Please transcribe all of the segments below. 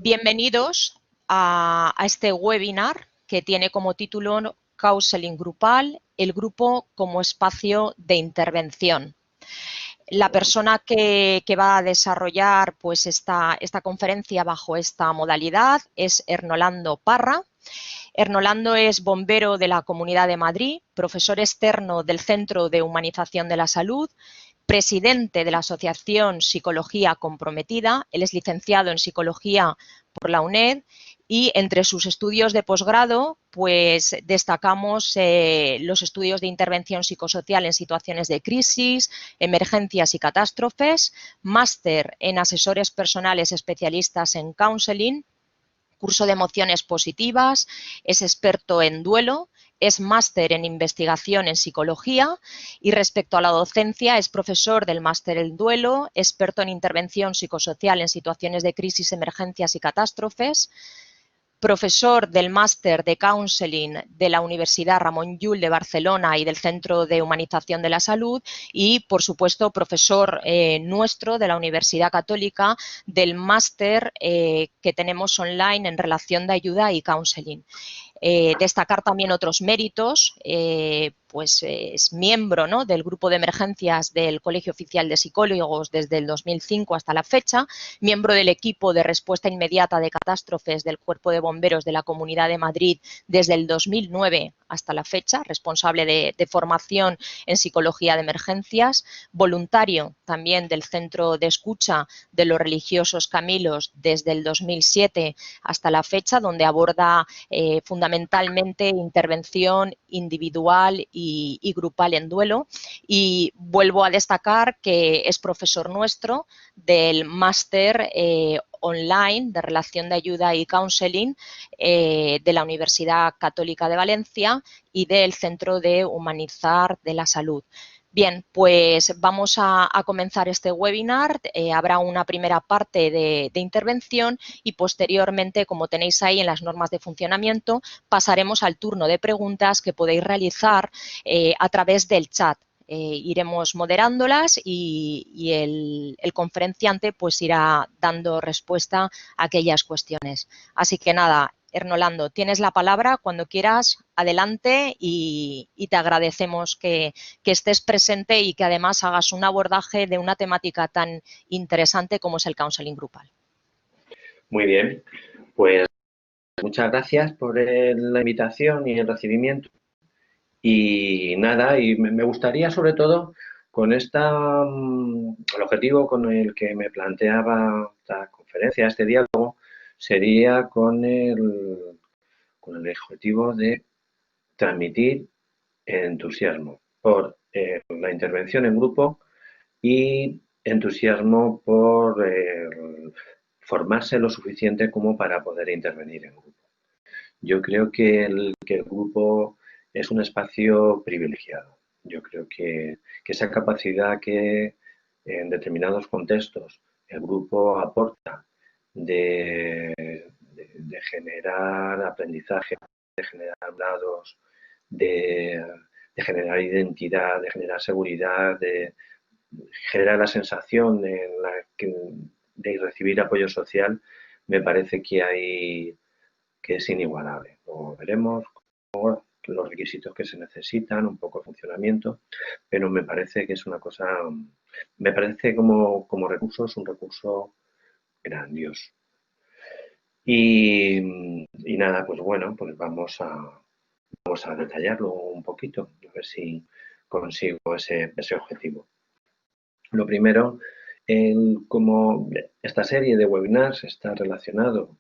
Bienvenidos a este webinar que tiene como título Counseling Grupal, el grupo como espacio de intervención. La persona que va a desarrollar pues, esta conferencia bajo esta modalidad es Ernolando Parra. Ernolando es bombero de la Comunidad de Madrid, profesor externo del Centro de Humanización de la Salud, presidente de la Asociación Psicología Comprometida. Él es licenciado en Psicología por la UNED y entre sus estudios de posgrado pues destacamos los estudios de intervención psicosocial en situaciones de crisis, emergencias y catástrofes, máster en asesores personales especialistas en counseling, curso de emociones positivas, es experto en duelo, es máster en investigación en psicología y respecto a la docencia es profesor del máster en duelo, experto en intervención psicosocial en situaciones de crisis, emergencias y catástrofes, profesor del máster de counseling de la Universidad Ramon Llull de Barcelona y del Centro de Humanización de la Salud y, por supuesto, profesor nuestro de la Universidad Católica del máster que tenemos online en relación de ayuda y counseling. Destacar también otros méritos, pues es miembro, ¿no?, del grupo de emergencias del Colegio Oficial de Psicólogos desde el 2005 hasta la fecha, miembro del equipo de respuesta inmediata de catástrofes del Cuerpo de Bomberos de la Comunidad de Madrid desde el 2009 hasta la fecha, responsable de formación en psicología de emergencias, voluntario también del Centro de Escucha de los Religiosos Camilos desde el 2007 hasta la fecha, donde aborda fundamentalmente intervención individual y grupal en duelo. Y vuelvo a destacar que es profesor nuestro del máster online de relación de ayuda y counseling de la Universidad Católica de Valencia y del Centro de Humanizar de la Salud. Bien, pues vamos a comenzar este webinar. Habrá una primera parte de intervención y posteriormente, como tenéis ahí en las normas de funcionamiento, pasaremos al turno de preguntas que podéis realizar a través del chat. Iremos moderándolas y el conferenciante pues irá dando respuesta a aquellas cuestiones. Así que nada, Ernolando, tienes la palabra cuando quieras, adelante y te agradecemos que estés presente y que además hagas un abordaje de una temática tan interesante como es el counseling grupal. Muy bien, pues muchas gracias por la invitación y el recibimiento. Y nada, y me gustaría sobre todo con el objetivo con el que me planteaba esta conferencia, este diálogo, sería con el objetivo de transmitir entusiasmo por la intervención en grupo y entusiasmo por formarse lo suficiente como para poder intervenir en grupo. Yo creo que el grupo es un espacio privilegiado. Yo creo que esa capacidad que en determinados contextos el grupo aporta de generar aprendizaje, de generar dados, de generar identidad, de generar seguridad, de generar la sensación de recibir apoyo social, me parece que es inigualable. Luego veremos los requisitos que se necesitan, un poco de funcionamiento, pero me parece que es una cosa, me parece como recurso, es un recurso grandioso. Y nada, pues bueno, pues vamos a detallarlo un poquito, a ver si consigo ese objetivo. Lo primero, como esta serie de webinars está relacionado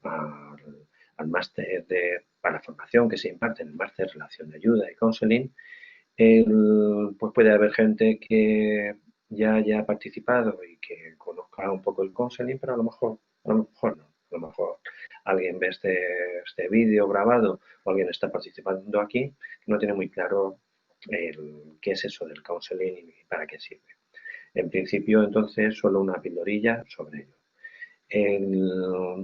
al máster para la formación que se imparte en el máster de Relación de Ayuda y Counseling, pues puede haber gente que ya haya participado y que conozca un poco el counseling, pero a lo mejor no. A lo mejor alguien ve este vídeo grabado o alguien está participando aquí que no tiene muy claro qué es eso del counseling y para qué sirve. En principio, entonces, solo una pildorilla sobre ello.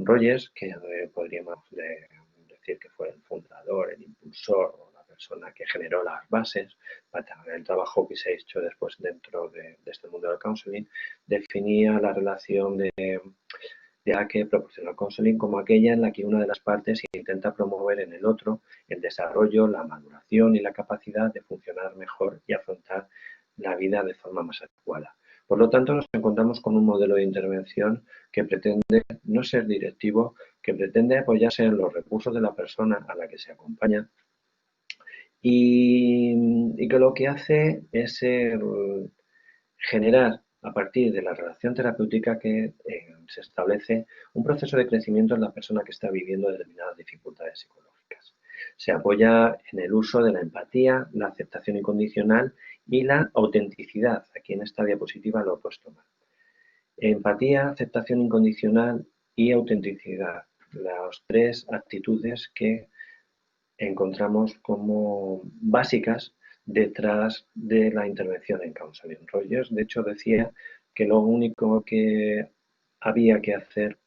Rogers, que podríamos decir que fue el fundador, el impulsor o la persona que generó las bases para el trabajo que se ha hecho después dentro de este mundo del counseling, definía la relación ya que proporciona counseling como aquella en la que una de las partes intenta promover en el otro el desarrollo, la maduración y la capacidad de funcionar mejor y afrontar la vida de forma más adecuada. Por lo tanto, nos encontramos con un modelo de intervención que pretende no ser directivo, que pretende apoyarse en los recursos de la persona a la que se acompaña y que lo que hace es generar a partir de la relación terapéutica que se establece un proceso de crecimiento en la persona que está viviendo determinadas dificultades psicológicas. Se apoya en el uso de la empatía, la aceptación incondicional y la autenticidad. Aquí en esta diapositiva lo he puesto mal. Empatía, aceptación incondicional y autenticidad. Las tres actitudes que encontramos como básicas detrás de la intervención en counseling. Rogers, de hecho, decía que lo único que había que hacer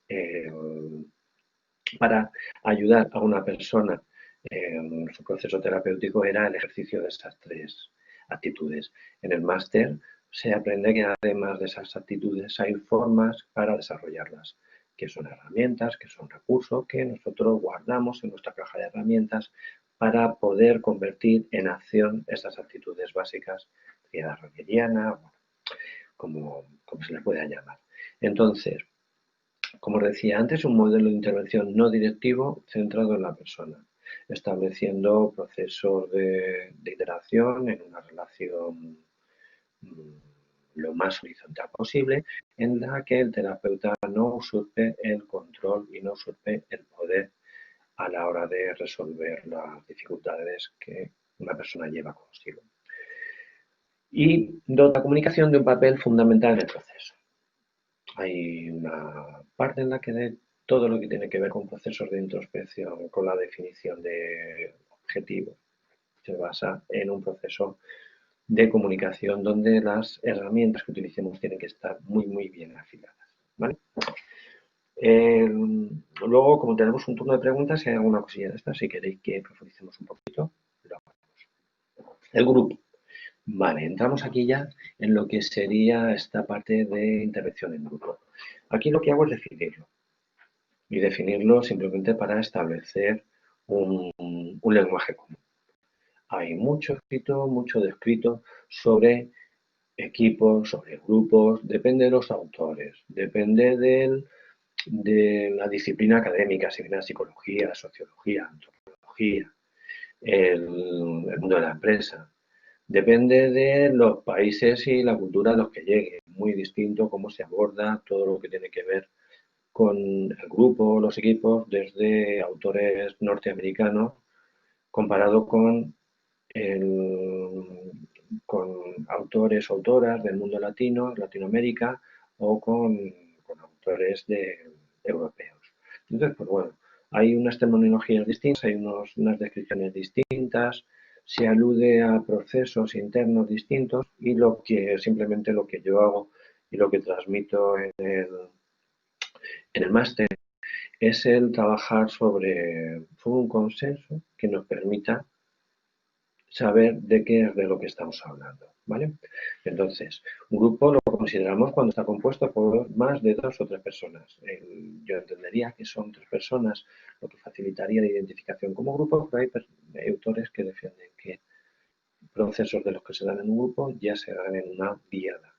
para ayudar a una persona en su proceso terapéutico era el ejercicio de esas tres actitudes. En el máster se aprende que además de esas actitudes hay formas para desarrollarlas, que son herramientas, que son recursos que nosotros guardamos en nuestra caja de herramientas para poder convertir en acción esas actitudes básicas, ansiedad rogeriana, bueno, como se le pueda llamar. Entonces, como decía antes, un modelo de intervención no directivo centrado en la persona, estableciendo procesos de iteración en una relación lo más horizontal posible, en la que el terapeuta no usurpe el control y no usurpe el poder a la hora de resolver las dificultades que una persona lleva consigo. Y dota la comunicación de un papel fundamental en el proceso. Hay una parte en la que de todo lo que tiene que ver con procesos de introspección, con la definición de objetivos, se basa en un proceso de comunicación donde las herramientas que utilicemos tienen que estar muy bien afiladas. ¿Vale? Luego, como tenemos un turno de preguntas, si hay alguna cosilla de esta, si queréis que profundicemos un poquito, lo hacemos. El grupo. Vale, entramos aquí ya en lo que sería esta parte de intervención en grupo. Aquí lo que hago es definirlo. Y definirlo simplemente para establecer un lenguaje común. Hay mucho escrito, mucho descrito sobre equipos, sobre grupos, depende de los autores, depende de la disciplina académica, si bien la psicología, la sociología, la antropología, el mundo de la empresa. Depende de los países y la cultura a los que llegue. Muy distinto cómo se aborda todo lo que tiene que ver con el grupo, los equipos, desde autores norteamericanos comparado con autores o autoras del mundo latino, Latinoamérica, o con autores europeos. Entonces, pues bueno, hay unas terminologías distintas, hay unas descripciones distintas, se alude a procesos internos distintos y simplemente lo que yo hago y lo que transmito en el máster es el trabajar sobre un consenso que nos permita saber de qué es de lo que estamos hablando, ¿vale? Entonces, un grupo lo consideramos cuando está compuesto por más de 2 o 3 personas. Yo entendería que son 3 personas, lo que facilitaría la identificación como grupo, pero hay autores que defienden que procesos de los que se dan en un grupo ya se dan en una diada,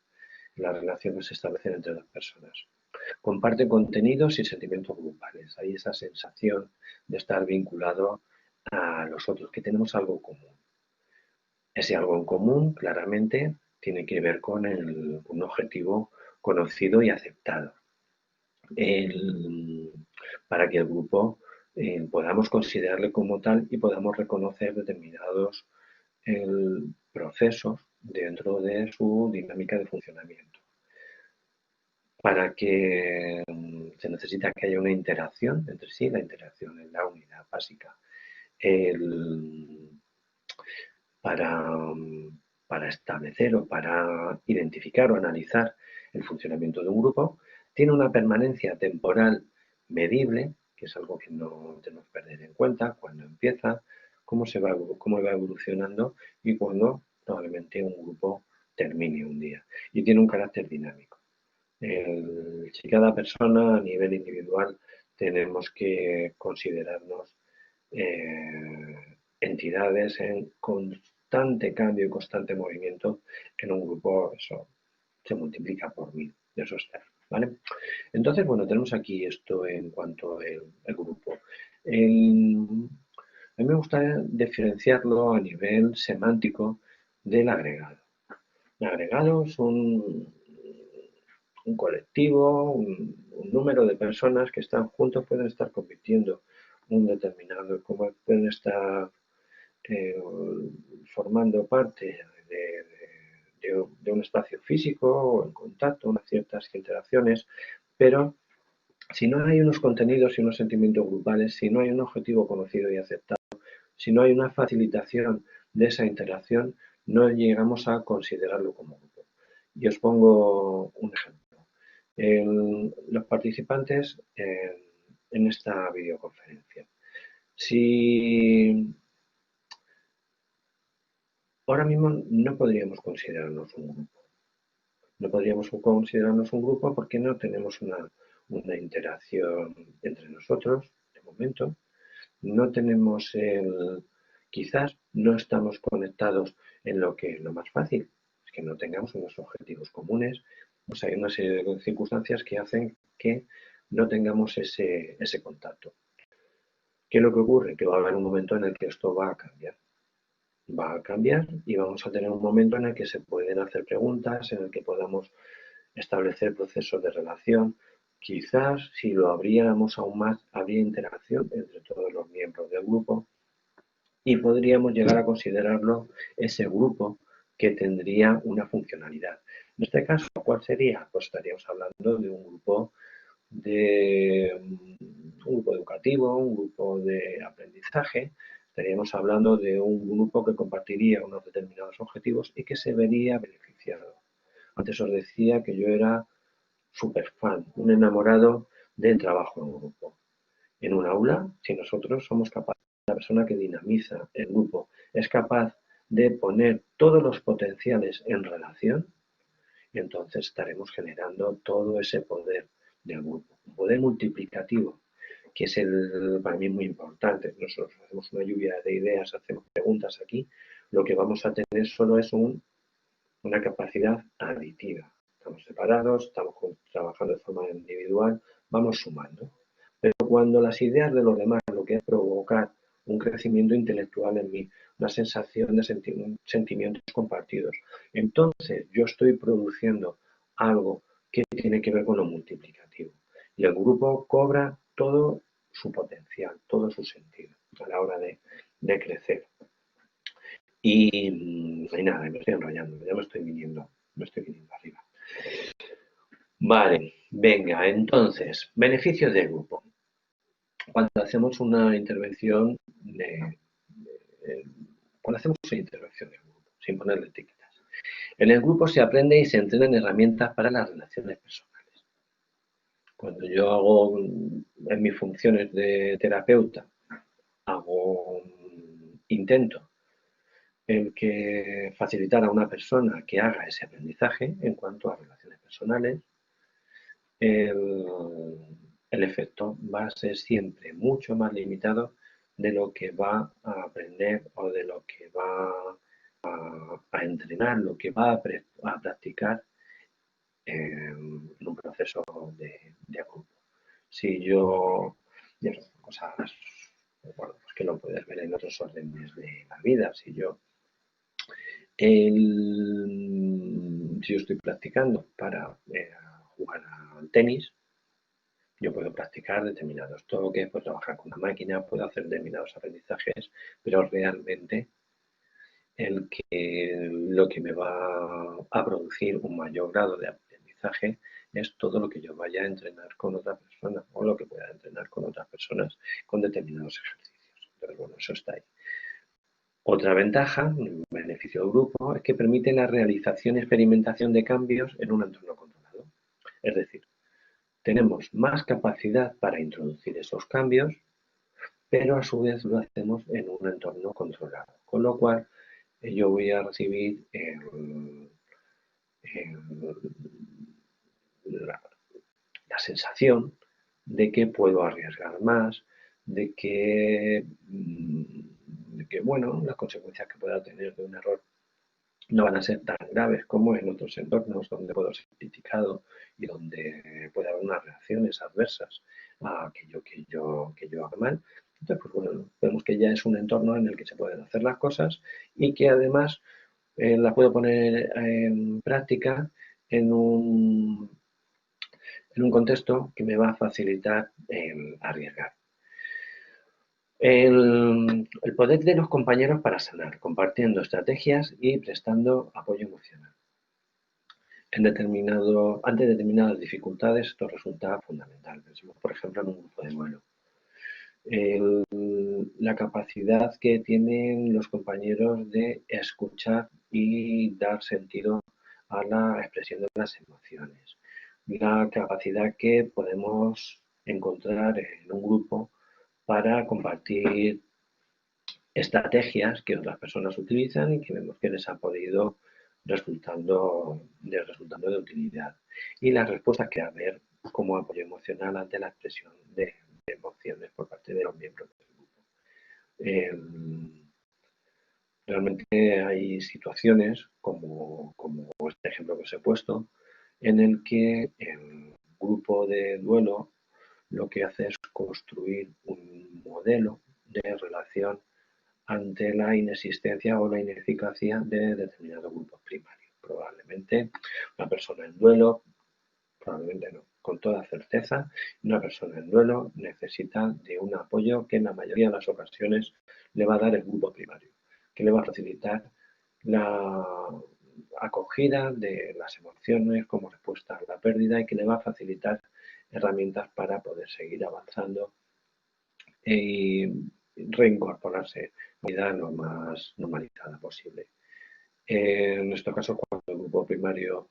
en las relaciones que se establecen entre 2 personas. Comparten contenidos y sentimientos grupales. Hay esa sensación de estar vinculado a los otros, que tenemos algo común. Ese algo en común, claramente, tiene que ver con un objetivo conocido y aceptado. Para que el grupo podamos considerarle como tal y podamos reconocer determinados procesos dentro de su dinámica de funcionamiento. Para que se necesita que haya una interacción entre sí, la interacción es la unidad básica. Para establecer o para identificar o analizar el funcionamiento de un grupo, tiene una permanencia temporal medible, que es algo que no tenemos que perder en cuenta, cuando empieza, cómo va evolucionando y cuando probablemente un grupo termine un día. Y tiene un carácter dinámico. Si cada persona a nivel individual tenemos que considerarnos entidades en constante cambio y constante movimiento. En un grupo eso se multiplica por 1000, eso está, ¿vale? Entonces, bueno, tenemos aquí esto en cuanto al grupo. A mí me gusta diferenciarlo a nivel semántico del agregado. El agregado es un colectivo, un número de personas que están juntos, pueden estar compitiendo un determinado, como pueden estar eh, formando parte de un espacio físico o en contacto, unas ciertas interacciones, pero si no hay unos contenidos y unos sentimientos grupales, si no hay un objetivo conocido y aceptado, si no hay una facilitación de esa interacción, no llegamos a considerarlo como grupo. Y os pongo un ejemplo. Los participantes en esta videoconferencia. Si ahora mismo no podríamos considerarnos un grupo. No podríamos considerarnos un grupo porque no tenemos una interacción entre nosotros, de momento. No tenemos quizás no estamos conectados en lo más fácil, es que no tengamos unos objetivos comunes. Pues hay una serie de circunstancias que hacen que no tengamos ese contacto. ¿Qué es lo que ocurre? Que va a haber un momento en el que esto va a cambiar. Va a cambiar y vamos a tener un momento en el que se pueden hacer preguntas, en el que podamos establecer procesos de relación. Quizás si lo abriéramos aún más, habría interacción entre todos los miembros del grupo y podríamos llegar a considerarlo ese grupo que tendría una funcionalidad. En este caso, ¿cuál sería? Pues estaríamos hablando de un grupo educativo, un grupo de aprendizaje. Estaríamos hablando de un grupo que compartiría unos determinados objetivos y que se vería beneficiado. Antes os decía que yo era súper fan, un enamorado del trabajo en grupo. En un aula, si nosotros somos capaces, la persona que dinamiza el grupo es capaz de poner todos los potenciales en relación, y entonces estaremos generando todo ese poder del grupo, un poder multiplicativo, que es para mí muy importante. Nosotros hacemos una lluvia de ideas, hacemos preguntas aquí, lo que vamos a tener solo es una capacidad aditiva. Estamos separados, estamos trabajando de forma individual, vamos sumando. Pero cuando las ideas de los demás lo que es provocar un crecimiento intelectual en mí, una sensación de sentimientos compartidos, entonces yo estoy produciendo algo que tiene que ver con lo multiplicativo. Y el grupo cobra todo su potencial, todo su sentido a la hora de crecer. Y nada, me estoy enrollando, ya me estoy viniendo arriba. Vale, venga, entonces, beneficios del grupo. Cuando hacemos una intervención del grupo, sin ponerle etiquetas. En el grupo se aprende y se entrenan herramientas para las relaciones personales. Cuando yo hago en mis funciones de terapeuta, intento el que facilitar a una persona que haga ese aprendizaje en cuanto a relaciones personales, el efecto va a ser siempre mucho más limitado de lo que va a aprender o de lo que va a entrenar, lo que va a practicar en un proceso de grupo. Si yo, ya son cosas, bueno, pues que lo puedes ver en otros órdenes de la vida, si yo estoy practicando para jugar al tenis, yo puedo practicar determinados toques, puedo trabajar con una máquina, puedo hacer determinados aprendizajes, pero realmente lo que me va a producir un mayor grado de aprendizaje es todo lo que yo vaya a entrenar con otra persona o lo que pueda entrenar con otras personas con determinados ejercicios. Entonces, bueno, eso está ahí. Otra ventaja, un beneficio del grupo, es que permite la realización y experimentación de cambios en un entorno controlado. Es decir, tenemos más capacidad para introducir esos cambios, pero a su vez lo hacemos en un entorno controlado. Con lo cual, yo voy a recibir la sensación de que puedo arriesgar más, de que, bueno, las consecuencias que pueda tener de un error no van a ser tan graves como en otros entornos donde puedo ser criticado y donde puede haber unas reacciones adversas a aquello que yo haga mal. Entonces, pues bueno, vemos que ya es un entorno en el que se pueden hacer las cosas y que además las puedo poner en práctica en un contexto que me va a facilitar el arriesgar. El poder de los compañeros para sanar, compartiendo estrategias y prestando apoyo emocional. Ante determinadas dificultades, esto resulta fundamental. Pensemos, por ejemplo, en un grupo de duelo. La capacidad que tienen los compañeros de escuchar y dar sentido a la expresión de las emociones. La capacidad que podemos encontrar en un grupo para compartir estrategias que otras personas utilizan y que vemos que les ha podido resultando de utilidad. Y las respuestas que haber como apoyo emocional ante la expresión de emociones por parte de los miembros del grupo. Realmente hay situaciones, como este ejemplo que os he puesto, en el que el grupo de duelo lo que hace es construir un modelo de relación ante la inexistencia o la ineficacia de determinados grupos primarios. Probablemente una persona en duelo, probablemente no, con toda certeza, una persona en duelo necesita de un apoyo que en la mayoría de las ocasiones le va a dar el grupo primario, que le va a facilitar la acogida de las emociones como respuesta a la pérdida y que le va a facilitar herramientas para poder seguir avanzando y reincorporarse a la vida lo más normalizada posible. En nuestro caso, cuando el grupo primario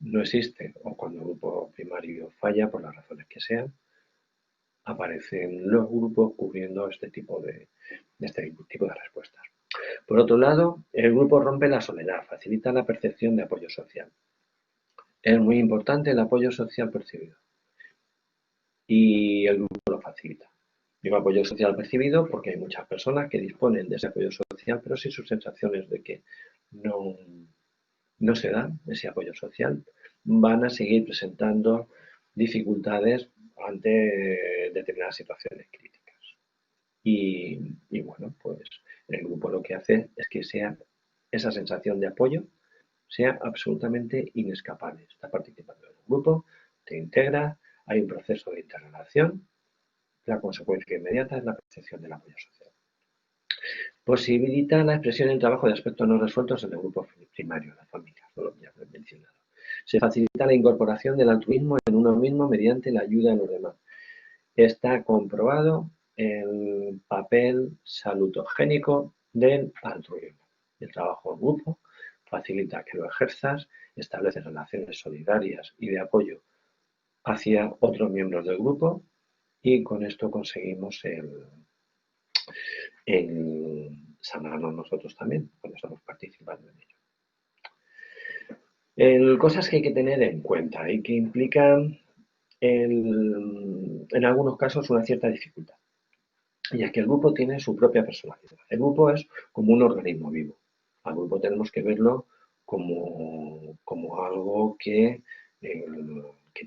no existe o cuando el grupo primario falla por las razones que sean, aparecen los grupos cubriendo este tipo de respuestas. Por otro lado, el grupo rompe la soledad, facilita la percepción de apoyo social. Es muy importante el apoyo social percibido y el grupo lo facilita. Digo apoyo social percibido porque hay muchas personas que disponen de ese apoyo social, pero si sus sensaciones de que no se da ese apoyo social, van a seguir presentando dificultades ante determinadas situaciones críticas. Y bueno, pues el grupo lo que hace es que sea esa sensación de apoyo sea absolutamente inescapable. Está participando en un grupo, te integra, hay un proceso de interrelación. La consecuencia inmediata es la percepción del apoyo social. Posibilita la expresión y el trabajo de aspectos no resueltos en el grupo primario, la familia, lo ya he mencionado. Se facilita la incorporación del altruismo en uno mismo mediante la ayuda a los demás. Está comprobado el papel salutogénico del altruismo. El trabajo en grupo facilita que lo ejerzas, establece relaciones solidarias y de apoyo hacia otros miembros del grupo y con esto conseguimos el sanarnos nosotros también cuando estamos participando en ello. Cosas que hay que tener en cuenta y que implican en algunos casos una cierta dificultad. Y es que el grupo tiene su propia personalidad. El grupo es como un organismo vivo. Al grupo tenemos que verlo como algo que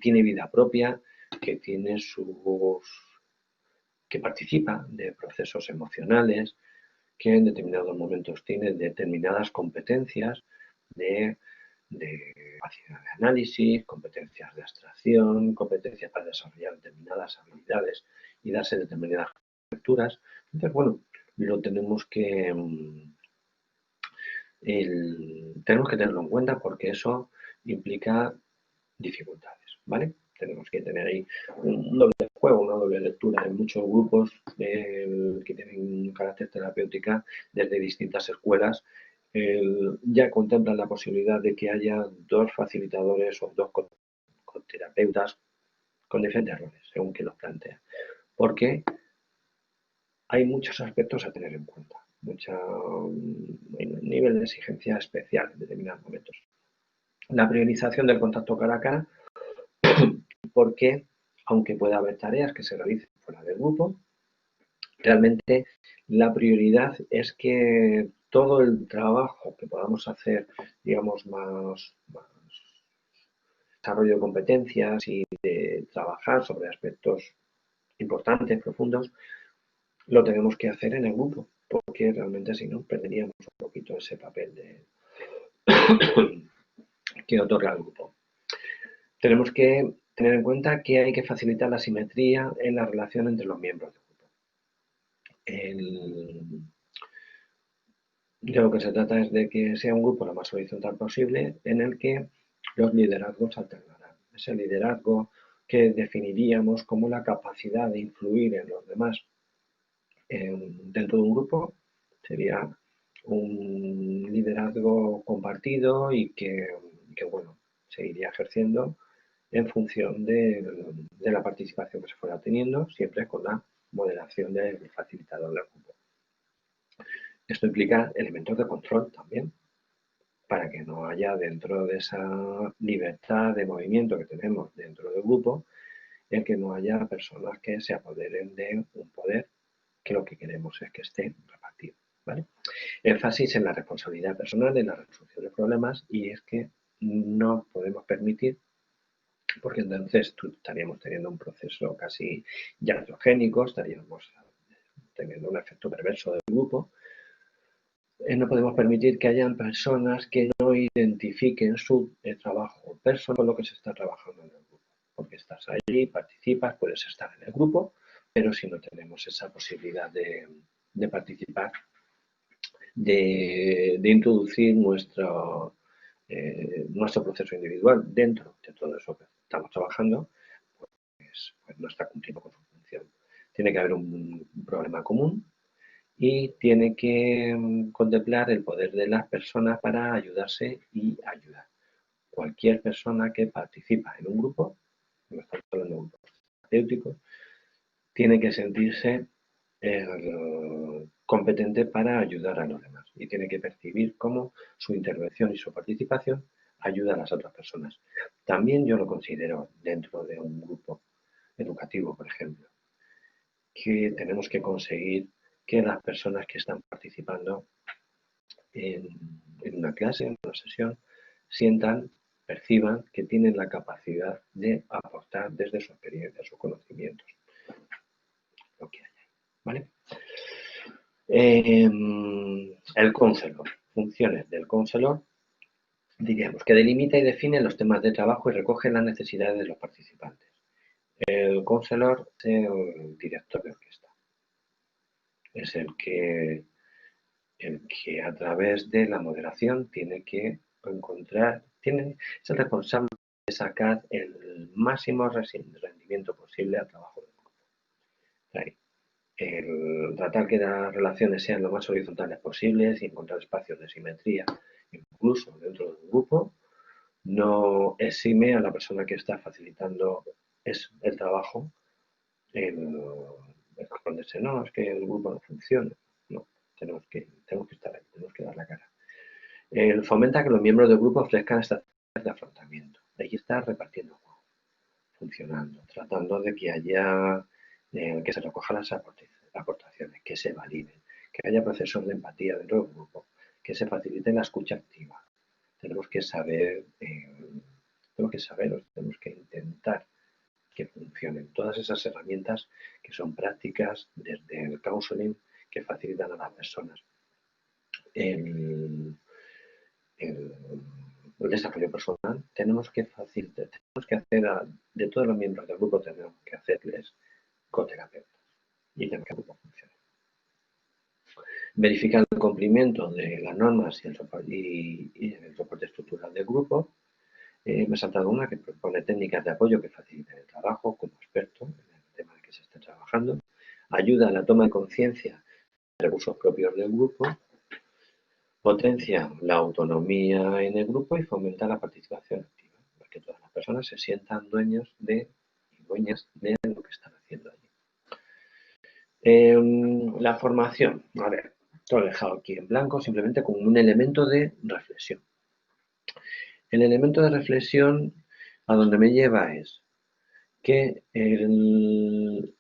tiene vida propia, que tiene que participa de procesos emocionales, que en determinados momentos tiene determinadas competencias de capacidad de análisis, competencias de abstracción, competencias para desarrollar determinadas habilidades y darse determinadas lecturas. Entonces, bueno, lo tenemos que tenerlo en cuenta porque eso implica dificultades, ¿vale? Tenemos que tener ahí un doble juego, una doble lectura. En muchos grupos que tienen un carácter terapéutica desde distintas escuelas ya contemplan la posibilidad de que haya dos facilitadores o dos terapeutas con diferentes roles, según quien los plantea. Porque hay muchos aspectos a tener en cuenta, nivel de exigencia especial en determinados momentos. La priorización del contacto cara a cara porque aunque pueda haber tareas que se realicen fuera del grupo, realmente la prioridad es que todo el trabajo que podamos hacer, digamos, más desarrollo de competencias y de trabajar sobre aspectos importantes, profundos, lo tenemos que hacer en el grupo, porque realmente si no perderíamos un poquito ese papel que otorga el grupo. Tenemos que tener en cuenta que hay que facilitar la simetría en la relación entre los miembros del grupo. De lo que se trata es de que sea un grupo lo más horizontal posible en el que los liderazgos alternarán. Ese liderazgo que definiríamos como la capacidad de influir en los demás dentro de un grupo sería un liderazgo compartido y que bueno, se iría ejerciendo en función de la participación que se fuera teniendo, siempre con la moderación del facilitador del grupo. Esto implica elementos de control también, para que no haya dentro de esa libertad de movimiento que tenemos dentro del grupo, el que no haya personas que se apoderen de un poder que lo que queremos es que esté repartido. ¿Vale? Énfasis en la responsabilidad personal, en la resolución de problemas, y es que no podemos permitir, porque entonces estaríamos teniendo un proceso casi iatrogénico, estaríamos teniendo un efecto perverso del grupo. No podemos permitir que hayan personas que no identifiquen su trabajo personal con lo que se está trabajando en el grupo. Porque estás allí, participas, puedes estar en el grupo, pero si no tenemos esa posibilidad de participar, de introducir nuestro proceso individual dentro de todo eso que estamos trabajando, pues no está cumpliendo con su función. Tiene que haber un problema común y tiene que contemplar el poder de las personas para ayudarse y ayudar. Cualquier persona que participa en un grupo, no estamos hablando de un grupo terapéutico, tiene que sentirse competente para ayudar a los demás y tiene que percibir cómo su intervención y su participación ayuda a las otras personas. También yo lo considero dentro de un grupo educativo, por ejemplo, que tenemos que conseguir que las personas que están participando en una clase, en una sesión, sientan, perciban que tienen la capacidad de aportar desde su experiencia, sus conocimientos, lo que haya. ¿Vale? El counselor, funciones del counselor, diríamos que delimita y define los temas de trabajo y recoge las necesidades de los participantes. El counselor es el director de orquesta, es el que a través de la moderación tiene que encontrar, es el responsable de sacar el máximo rendimiento posible al trabajo del grupo. El tratar que las relaciones sean lo más horizontales posibles y encontrar espacios de simetría, incluso dentro de un grupo, no exime a la persona que está facilitando el trabajo el esconderse. No, es que el grupo no funciona. No, tenemos que estar ahí, tenemos que dar la cara. Fomenta que los miembros del grupo ofrezcan estrategias de afrontamiento. Ahí está repartiendo juego, funcionando, tratando de que haya, que se recojan las aportaciones, que se validen, que haya procesos de empatía dentro del grupo, que se facilite la escucha activa. Tenemos que saber, tenemos que intentar que funcionen todas esas herramientas que son prácticas desde el counseling que facilitan a las personas el desarrollo personal. Tenemos que facilitar, tenemos que hacer de todos los miembros del grupo, tenemos que hacerles coterapeutas y tenemos que el grupo funcione. Verificar el cumplimiento de las normas y el soporte estructural del grupo. Me he saltado una que propone técnicas de apoyo que faciliten el trabajo como experto en el tema en que se esté trabajando. Ayuda a la toma de conciencia de recursos propios del grupo. Potencia la autonomía en el grupo y fomenta la participación activa, para que todas las personas se sientan dueñas de lo que están haciendo allí. La formación, a ver, lo he dejado aquí en blanco simplemente como un elemento de reflexión. El elemento de reflexión a donde me lleva es, que el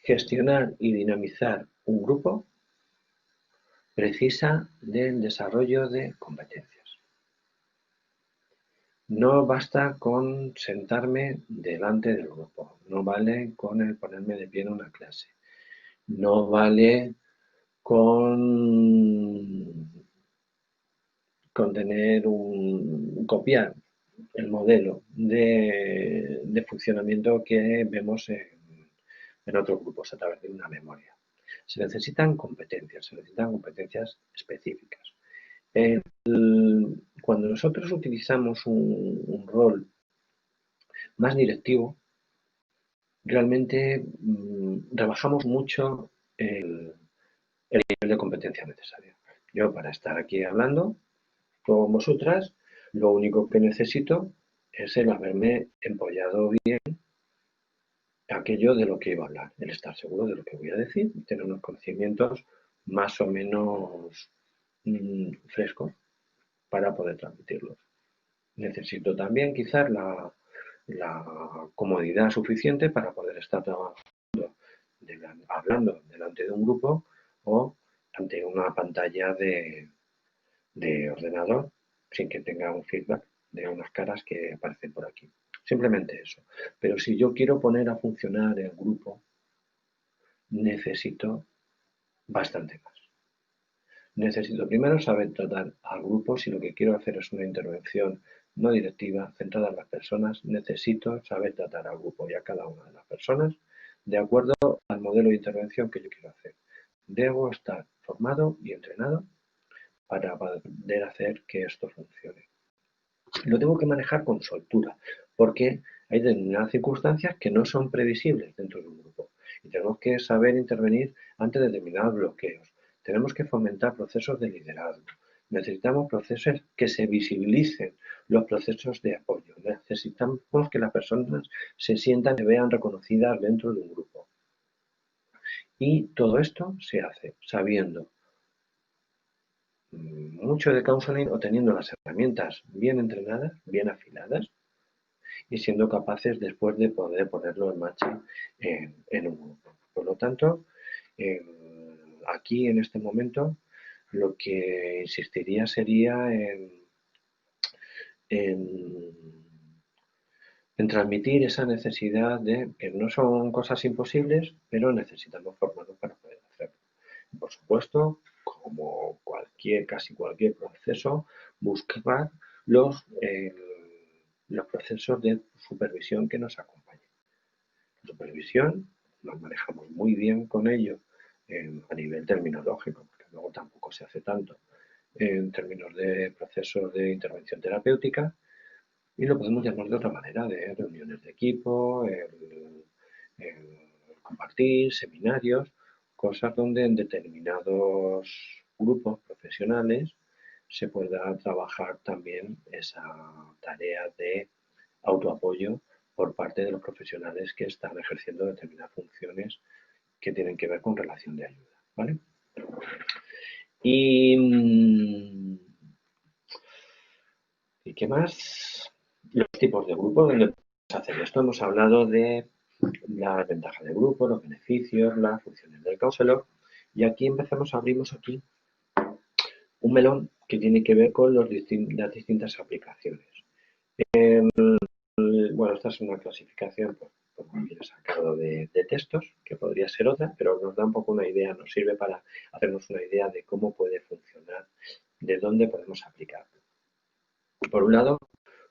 gestionar y dinamizar un grupo precisa del desarrollo de competencias. No basta con sentarme delante del grupo, no vale con el ponerme de pie en una clase, no vale con copiar el modelo de funcionamiento que vemos en otros grupos a través de una memoria. Se necesitan competencias específicas. Cuando nosotros utilizamos un rol más directivo, realmente rebajamos mucho el nivel de competencia necesaria. Yo, para estar aquí hablando con vosotras, lo único que necesito es el haberme empollado bien aquello de lo que iba a hablar, el estar seguro de lo que voy a decir y tener unos conocimientos más o menos frescos para poder transmitirlos. Necesito también quizás la comodidad suficiente para poder estar hablando delante de un grupo o ante una pantalla de ordenador sin que tenga un feedback de unas caras que aparecen por aquí. Simplemente eso. Pero si yo quiero poner a funcionar el grupo, necesito bastante más. Necesito primero saber tratar al grupo. Si lo que quiero hacer es una intervención no directiva, centrada en las personas, necesito saber tratar al grupo y a cada una de las personas de acuerdo al modelo de intervención que yo quiero hacer. Debo estar formado y entrenado para poder hacer que esto funcione. Lo tengo que manejar con soltura, porque hay determinadas circunstancias que no son previsibles dentro de un grupo y tenemos que saber intervenir ante determinados bloqueos. Tenemos que fomentar procesos de liderazgo. Necesitamos procesos que se visibilicen, los procesos de apoyo. Necesitamos que las personas se sientan y vean reconocidas dentro de un grupo. Y todo esto se hace sabiendo mucho de counseling o teniendo las herramientas bien entrenadas, bien afiladas y siendo capaces después de poder ponerlo en marcha en un grupo. Por lo tanto, aquí en este momento lo que insistiría sería en transmitir esa necesidad de que no son cosas imposibles, pero necesitamos formarnos para poder hacerlo. Por supuesto, como casi cualquier proceso, buscar los procesos de supervisión que nos acompañen. La supervisión nos manejamos muy bien con ello a nivel terminológico, porque luego tampoco se hace tanto en términos de procesos de intervención terapéutica, y lo podemos llamar de otra manera, de reuniones de equipo, el compartir, seminarios, cosas donde en determinados grupos profesionales se pueda trabajar también esa tarea de autoapoyo por parte de los profesionales que están ejerciendo determinadas funciones que tienen que ver con relación de ayuda, ¿vale? ¿Y qué más? Los tipos de grupos donde podemos hacer esto. Hemos hablado de las ventajas del grupo, los beneficios, las funciones del counselor. Y aquí abrimos aquí un melón que tiene que ver con las distintas aplicaciones. Bueno, esta es una clasificación bien sacado de textos, que podría ser otra, pero nos da un poco una idea, nos sirve para hacernos una idea de cómo puede funcionar, de dónde podemos aplicarlo. Por un lado,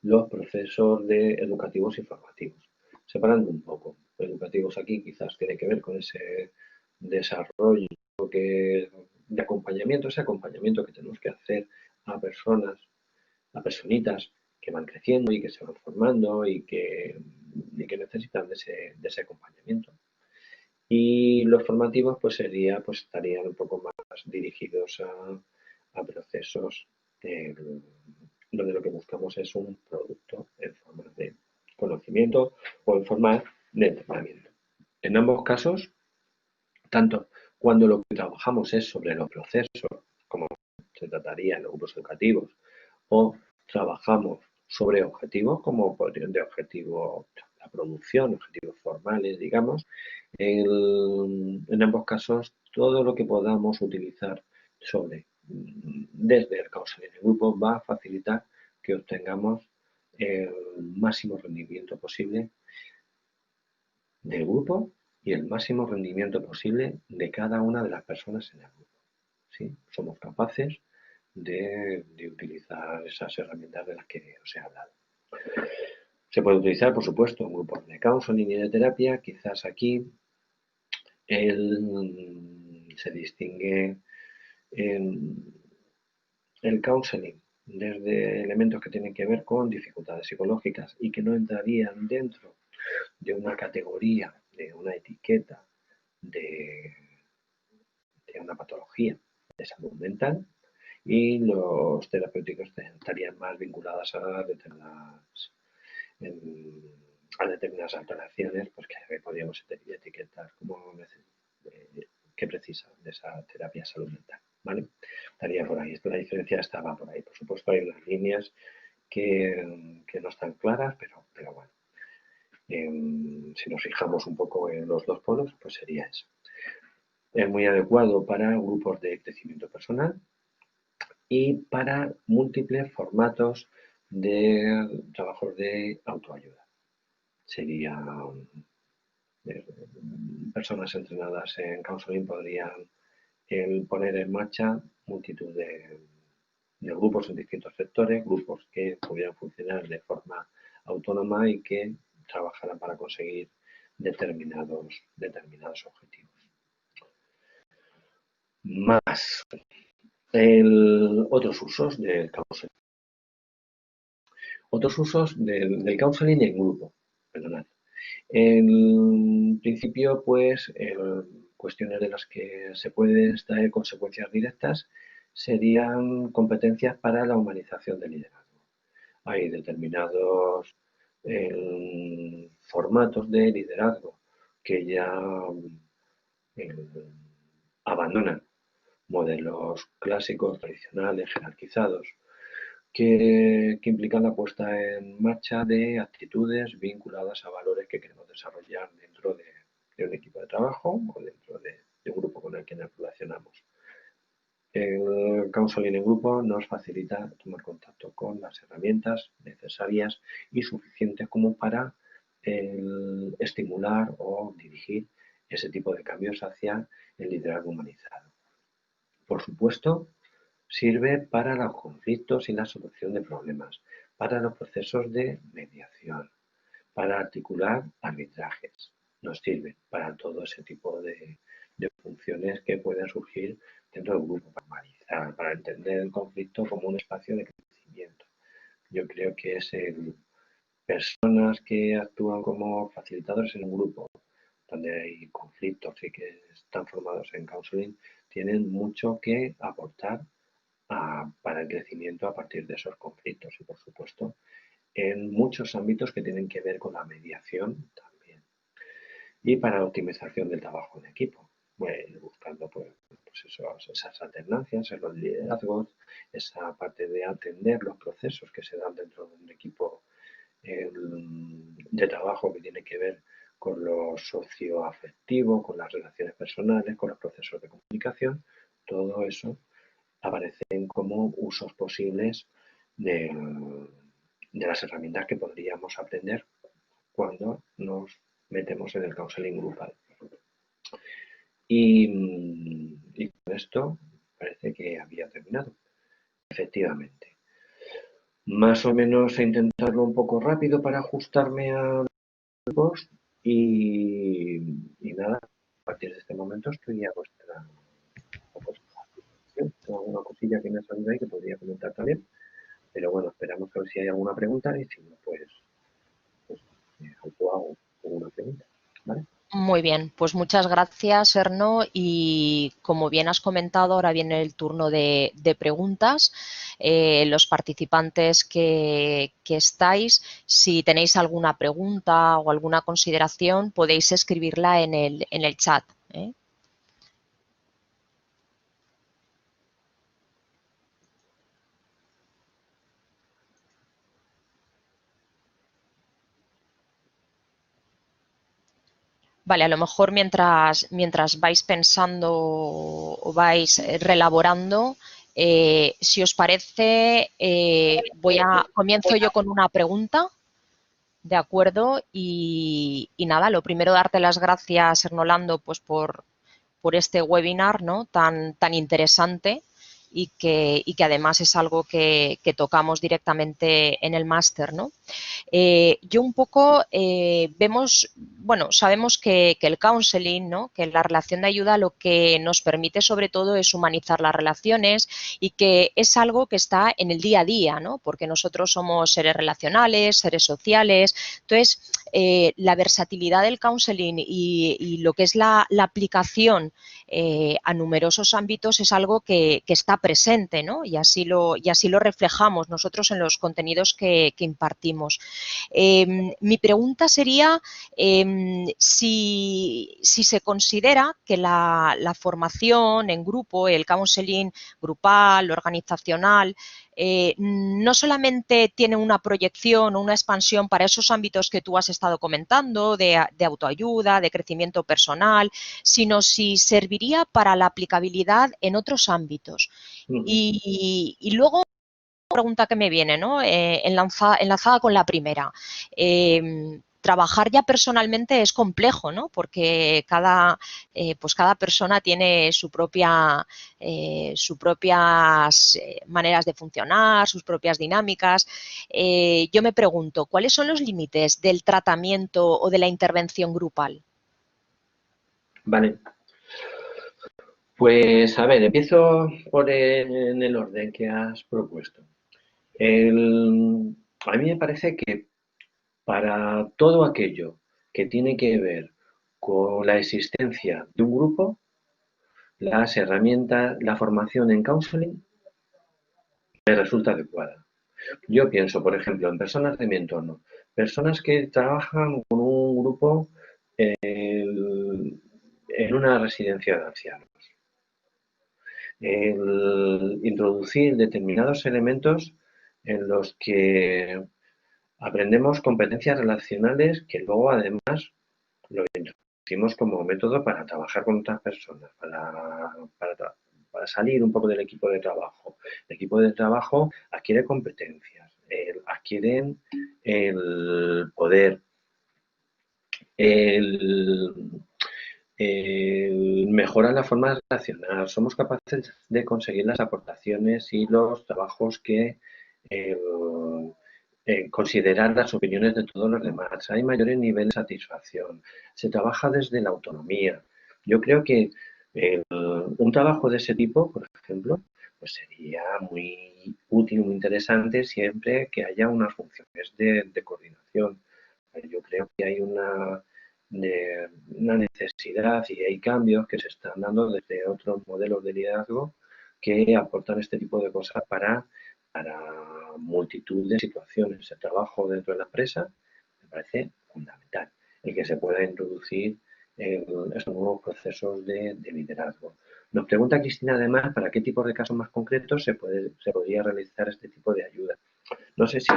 los procesos educativos y formativos. Separando un poco, educativos aquí quizás tiene que ver con ese desarrollo de acompañamiento, ese acompañamiento que tenemos que hacer a personas, a personitas que van creciendo y que se van formando y que necesitan de ese acompañamiento. Y los formativos pues estarían un poco más dirigidos a procesos donde lo que buscamos es un producto en forma de conocimiento o en forma de entrenamiento. En ambos casos, tanto cuando lo que trabajamos es sobre los procesos, como se trataría en los grupos educativos, o trabajamos sobre objetivos, como podrían de objetivo la producción, objetivos formales, digamos. En ambos casos, todo lo que podamos utilizar desde el counseling en grupo va a facilitar que obtengamos el máximo rendimiento posible del grupo y el máximo rendimiento posible de cada una de las personas en el grupo. ¿Sí? Somos capaces de utilizar esas herramientas de las que os he hablado. Se puede utilizar, por supuesto, en grupos de counseling y de terapia. Quizás aquí se distingue el counseling desde elementos que tienen que ver con dificultades psicológicas y que no entrarían dentro de una categoría, de una etiqueta, de una patología de salud mental, y los terapéuticos estarían más vinculadas a determinadas alteraciones, pues que podríamos etiquetar como que precisan de esa terapia de salud mental, ¿vale? Estaría por ahí, la diferencia estaba por ahí. Por supuesto hay unas líneas que no están claras, pero bueno, si nos fijamos un poco en los dos polos, pues sería eso. Es muy adecuado para grupos de crecimiento personal y para múltiples formatos de trabajos de autoayuda. Serían personas entrenadas en counseling podrían poner en marcha multitud de grupos en distintos sectores, grupos que pudieran funcionar de forma autónoma y que trabajaran para conseguir determinados objetivos. Más otros usos del counseling. Otros usos del counseling en grupo. Perdonad. En principio, pues, cuestiones de las que se pueden extraer consecuencias directas serían competencias para la humanización del liderazgo. Hay determinados formatos de liderazgo que ya abandonan modelos clásicos, tradicionales, jerarquizados, que implican la puesta en marcha de actitudes vinculadas a valores que queremos desarrollar dentro de un equipo de trabajo o dentro de un grupo con el que nos relacionamos. El counseling en grupo nos facilita tomar contacto con las herramientas necesarias y suficientes como para estimular o dirigir ese tipo de cambios hacia el liderazgo humanizado. Por supuesto, sirve para los conflictos y la solución de problemas, para los procesos de mediación, para articular arbitrajes. Nos sirve para todo ese tipo de funciones que pueden surgir dentro del grupo, para analizar, para entender el conflicto como un espacio de crecimiento. Yo creo que es personas que actúan como facilitadores en un grupo, donde hay conflictos y que están formados en counseling, tienen mucho que aportar para el crecimiento a partir de esos conflictos y, por supuesto, en muchos ámbitos que tienen que ver con la mediación también. Y para la optimización del trabajo en equipo, buscando pues esas alternancias en los liderazgos, esa parte de atender los procesos que se dan dentro de un equipo de trabajo que tiene que ver con lo socioafectivo, con las relaciones personales, con los procesos de comunicación. Todo eso aparecen como usos posibles de las herramientas que podríamos aprender cuando nos metemos en el counseling grupal. Y con esto parece que había terminado. Efectivamente. Más o menos he intentado un poco rápido para ajustarme a los post y nada, a partir de este momento estoy a vuestra disposición. Tengo alguna cosilla que me ha salido ahí que podría comentar también, pero bueno, esperamos a ver si hay alguna pregunta y si no, pues hago una pregunta, ¿vale? Muy bien, pues muchas gracias, Erno. Y como bien has comentado, ahora viene el turno de preguntas. Los participantes que estáis, si tenéis alguna pregunta o alguna consideración, podéis escribirla en el chat, ¿eh? Vale, a lo mejor mientras vais pensando o vais reelaborando, si os parece, comienzo yo con una pregunta, ¿de acuerdo? Y nada, lo primero, darte las gracias, Hernolando, pues por este webinar, ¿no? tan interesante y que además es algo que tocamos directamente en el máster, ¿no? Yo un poco sabemos que el counseling, ¿no? Que la relación de ayuda lo que nos permite sobre todo es humanizar las relaciones y que es algo que está en el día a día, ¿no? Porque nosotros somos seres relacionales, seres sociales. Entonces, la versatilidad del counseling y lo que es la aplicación a numerosos ámbitos es algo que está presente, ¿no? Y así lo reflejamos nosotros en los contenidos que impartimos. Mi pregunta sería si se considera que la formación en grupo, el counseling grupal, organizacional, no solamente tiene una proyección o una expansión para esos ámbitos que tú has estado comentando, de autoayuda, de crecimiento personal, sino si serviría para la aplicabilidad en otros ámbitos. Y luego, pregunta que me viene, ¿no? Enlazada con la primera. Trabajar ya personalmente es complejo, ¿no? Porque cada persona tiene sus propias maneras de funcionar, sus propias dinámicas. Yo me pregunto, ¿cuáles son los límites del tratamiento o de la intervención grupal? Vale, pues a ver, empiezo en el orden que has propuesto. A mí me parece que para todo aquello que tiene que ver con la existencia de un grupo, las herramientas, la formación en counseling me resulta adecuada. Yo pienso, por ejemplo, en personas de mi entorno, personas que trabajan con un grupo en una residencia de ancianos. El introducir determinados elementos en los que aprendemos competencias relacionales que luego además lo introducimos como método para trabajar con otras personas, para salir un poco del equipo de trabajo. El equipo de trabajo adquiere competencias, adquieren el poder, el, mejoran la forma de relacionar, somos capaces de conseguir las aportaciones y los trabajos que eh, considerar las opiniones de todos los demás. Hay mayores niveles de satisfacción. Se trabaja desde la autonomía. Yo creo que un trabajo de ese tipo, por ejemplo, pues sería muy útil, muy interesante siempre que haya unas funciones de coordinación. Yo creo que hay una necesidad y hay cambios que se están dando desde otros modelos de liderazgo que aportan este tipo de cosas para multitud de situaciones. El trabajo dentro de la empresa me parece fundamental, el que se pueda introducir estos nuevos procesos de liderazgo. Nos pregunta Cristina además para qué tipos de casos más concretos se podría realizar este tipo de ayuda. No sé si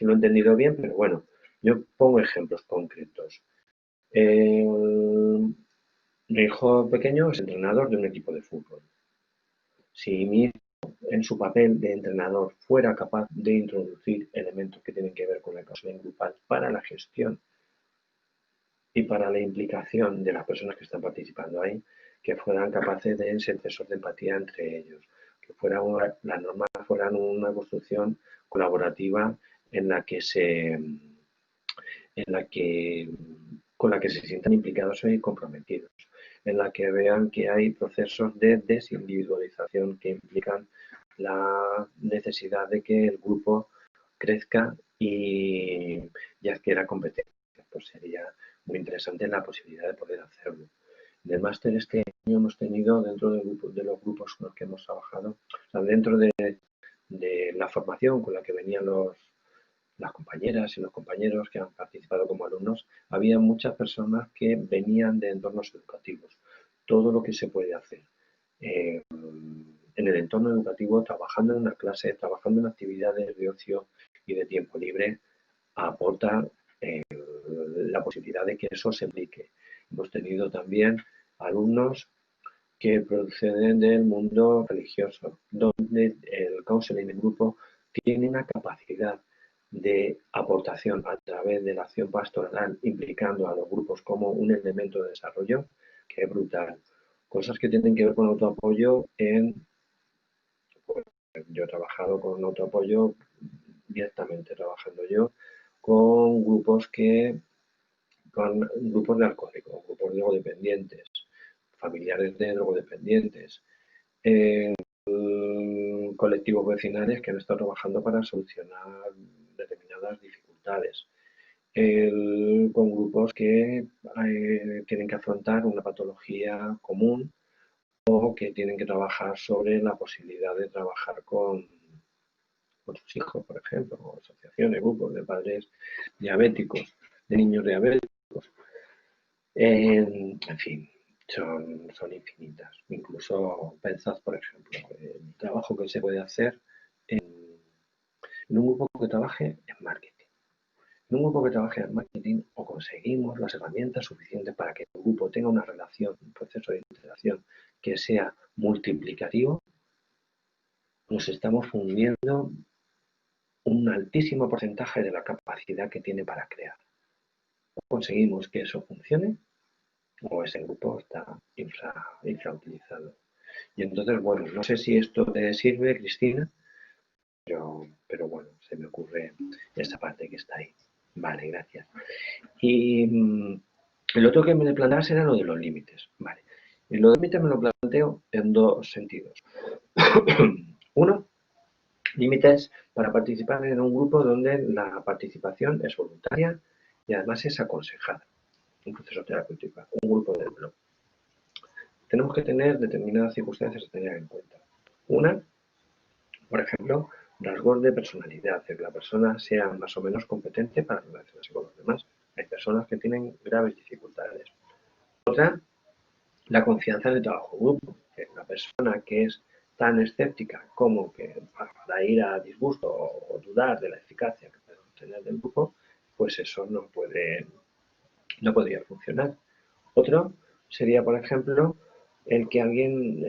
lo he entendido bien, pero bueno, yo pongo ejemplos concretos. Mi hijo pequeño es entrenador de un equipo de fútbol. Si mi hijo en su papel de entrenador fuera capaz de introducir elementos que tienen que ver con la cohesión grupal para la gestión y para la implicación de las personas que están participando ahí, que fueran capaces de sentir de empatía entre ellos, que las normas fueran una construcción colaborativa en la que con la que se sientan implicados y comprometidos, en la que vean que hay procesos de desindividualización que implican la necesidad de que el grupo crezca y adquiera competencias. Pues sería muy interesante la posibilidad de poder hacerlo. En el máster este año hemos tenido dentro de los grupos con los que hemos trabajado, o sea, dentro de la formación con la que venían las compañeras y los compañeros que han participado como alumnos, había muchas personas que venían de entornos educativos. Todo lo que se puede hacer en el entorno educativo, trabajando en una clase, trabajando en actividades de ocio y de tiempo libre, aporta la posibilidad de que eso se implique. Hemos tenido también alumnos que proceden del mundo religioso, donde el counseling en grupo tiene una capacidad de aportación a través de la acción pastoral, implicando a los grupos como un elemento de desarrollo, que es brutal. Cosas que tienen que ver con autoapoyo pues, yo he trabajado con autoapoyo directamente, trabajando yo con grupos de alcohólicos, grupos de drogodependientes, familiares de drogodependientes, colectivos vecinales que han estado trabajando para solucionar determinadas dificultades, con grupos que tienen que afrontar una patología común o que tienen que trabajar sobre la posibilidad de trabajar con sus hijos, por ejemplo, o asociaciones, grupos de padres diabéticos, de niños diabéticos. En fin, son infinitas. Incluso pensad, por ejemplo, el trabajo que se puede hacer en un grupo que trabaje en marketing. En un grupo que trabaje en marketing o conseguimos las herramientas suficientes para que el grupo tenga una relación, un proceso de interacción que sea multiplicativo, nos estamos fundiendo un altísimo porcentaje de la capacidad que tiene para crear. Conseguimos que eso funcione o ese grupo está infrautilizado. Y entonces, bueno, no sé si esto te sirve, Cristina, pero bueno, se me ocurre esta parte que está ahí. Vale, gracias. Y el otro que me planteas era lo de los límites. Vale. Y los límites me lo planteo en dos sentidos. Uno, límites para participar en un grupo donde la participación es voluntaria y además es aconsejada. Un proceso terapéutico, un grupo de blog. Tenemos que tener determinadas circunstancias a tener en cuenta. Una, por ejemplo, rasgos de personalidad, que la persona sea más o menos competente para relacionarse con los demás. Hay personas que tienen graves dificultades. Otra, la confianza en el trabajo en grupo. Que una persona que es tan escéptica como que para ir a disgusto o dudar de la eficacia que puede obtener del grupo, pues eso no podría funcionar. Otro sería, por ejemplo, el que alguien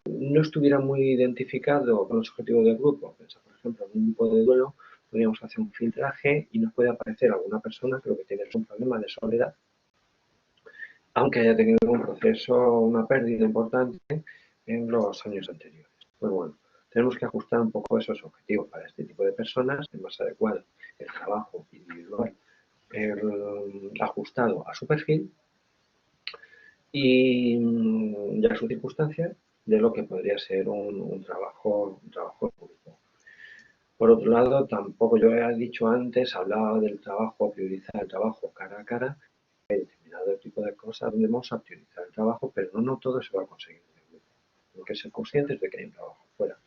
no estuviera muy identificado con los objetivos del grupo. Pensar, por ejemplo, en un grupo de duelo, podríamos hacer un filtraje y nos puede aparecer alguna persona que lo que tiene es un problema de soledad, aunque haya tenido un proceso, una pérdida importante en los años anteriores. Pues bueno, tenemos que ajustar un poco esos objetivos para este tipo de personas, es más adecuado el trabajo individual ajustado a su perfil y a sus circunstancias de lo que podría ser un trabajo en grupo. Por otro lado, tampoco yo he dicho antes, hablaba del trabajo, priorizar el trabajo cara a cara, hay determinado tipo de cosas donde vamos a priorizar el trabajo, pero no todo se va a conseguir en el grupo. Tenemos que ser conscientes de que hay un trabajo fuera.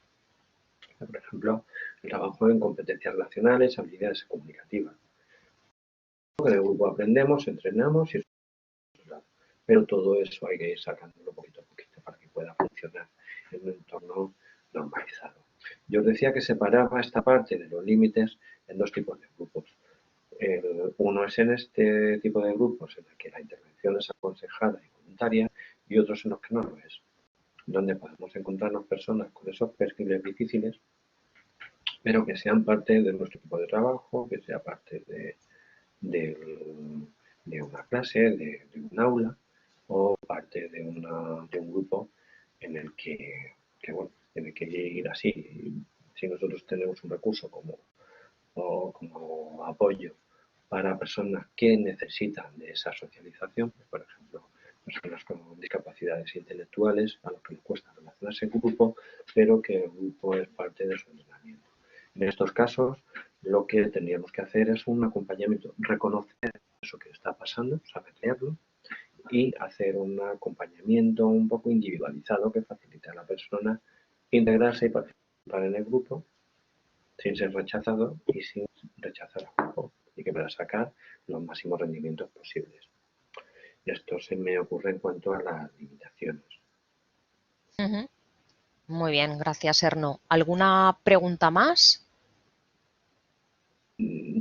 Por ejemplo, el trabajo en competencias relacionales, habilidades comunicativas. En el grupo aprendemos, entrenamos y pero todo eso hay que ir sacándolo poquito a poquito para que pueda funcionar en un entorno normalizado. Yo os decía que separaba esta parte de los límites en dos tipos de grupos. Uno es en este tipo de grupos en el que la intervención es aconsejada y voluntaria y otros en los que no lo es, donde podemos encontrarnos personas con esos perfiles difíciles, pero que sean parte de nuestro equipo de trabajo, que sea parte de una clase, de un aula, o parte de un grupo en el que bueno, tiene que ir así. Si nosotros tenemos un recurso como apoyo para personas que necesitan de esa socialización, pues, por ejemplo, personas con discapacidades intelectuales a los que les cuesta relacionarse en grupo, pero que el grupo es parte de su entrenamiento. En estos casos, lo que tendríamos que hacer es un acompañamiento, reconocer eso que está pasando, saber leerlo, y hacer un acompañamiento un poco individualizado que facilite a la persona integrarse y participar en el grupo sin ser rechazado y sin rechazar al grupo y que pueda sacar los máximos rendimientos posibles. Esto se me ocurre en cuanto a las limitaciones. Muy bien, gracias, Erno. ¿Alguna pregunta más?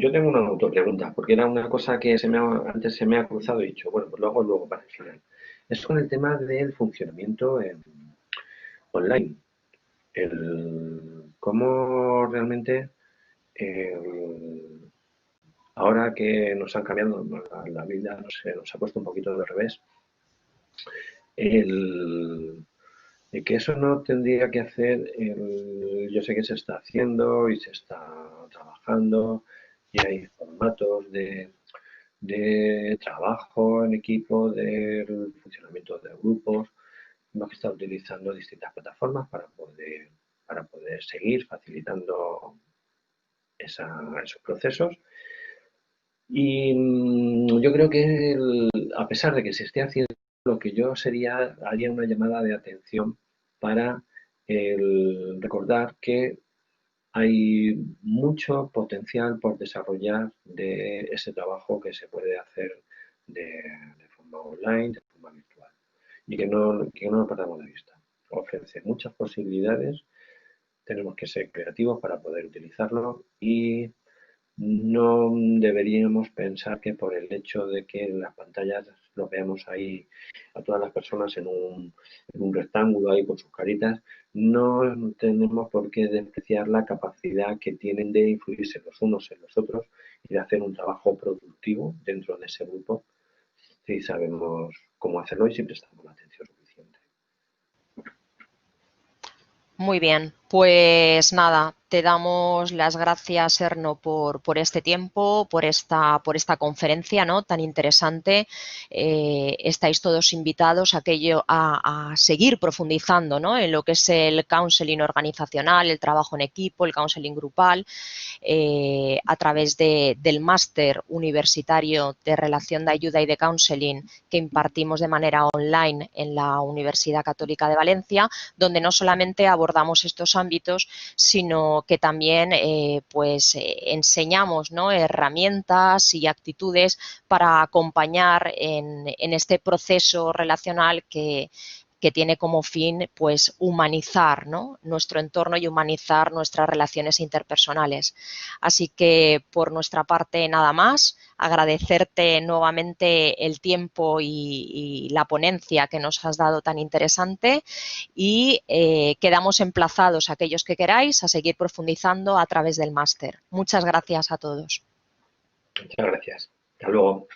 yo tengo una autopregunta, porque era una cosa que antes se me ha cruzado y he dicho, bueno, pues lo hago luego para el final. Es con el tema del funcionamiento online. Cómo realmente ahora que nos han cambiado la vida, no sé, nos ha puesto un poquito de revés, el, que eso no tendría que hacer, yo sé que se está haciendo y se está trabajando y hay formatos de trabajo en equipo, del funcionamiento de grupos. Hemos que estar utilizando distintas plataformas para poder seguir facilitando esos procesos. Y yo creo que a pesar de que se esté haciendo, lo que yo haría una llamada de atención para recordar que hay mucho potencial por desarrollar de ese trabajo que se puede hacer de, de forma online, de forma virtual. Y que no lo perdamos de vista. Ofrece muchas posibilidades, tenemos que ser creativos para poder utilizarlo y no deberíamos pensar que por el hecho de que en las pantallas lo veamos ahí a todas las personas en un rectángulo ahí con sus caritas, no tenemos por qué despreciar la capacidad que tienen de influirse los unos en los otros y de hacer un trabajo productivo dentro de ese grupo si sabemos cómo hacerlo y si prestamos la atención suficiente. Muy bien, pues nada, te damos las gracias, Erno, por este tiempo, por esta conferencia, ¿no?, tan interesante. Estáis todos invitados a seguir profundizando, ¿no?, en lo que es el counseling organizacional, el trabajo en equipo, el counseling grupal, a través del máster universitario de relación de ayuda y de counseling que impartimos de manera online en la Universidad Católica de Valencia, donde no solamente abordamos estos ámbitos, sino que también enseñamos, ¿no?, herramientas y actitudes para acompañar en este proceso relacional que tiene como fin pues humanizar, ¿no?, nuestro entorno y humanizar nuestras relaciones interpersonales. Así que por nuestra parte nada más, agradecerte nuevamente el tiempo y la ponencia que nos has dado tan interesante y quedamos emplazados aquellos que queráis a seguir profundizando a través del máster. Muchas gracias a todos. Muchas gracias. Hasta luego.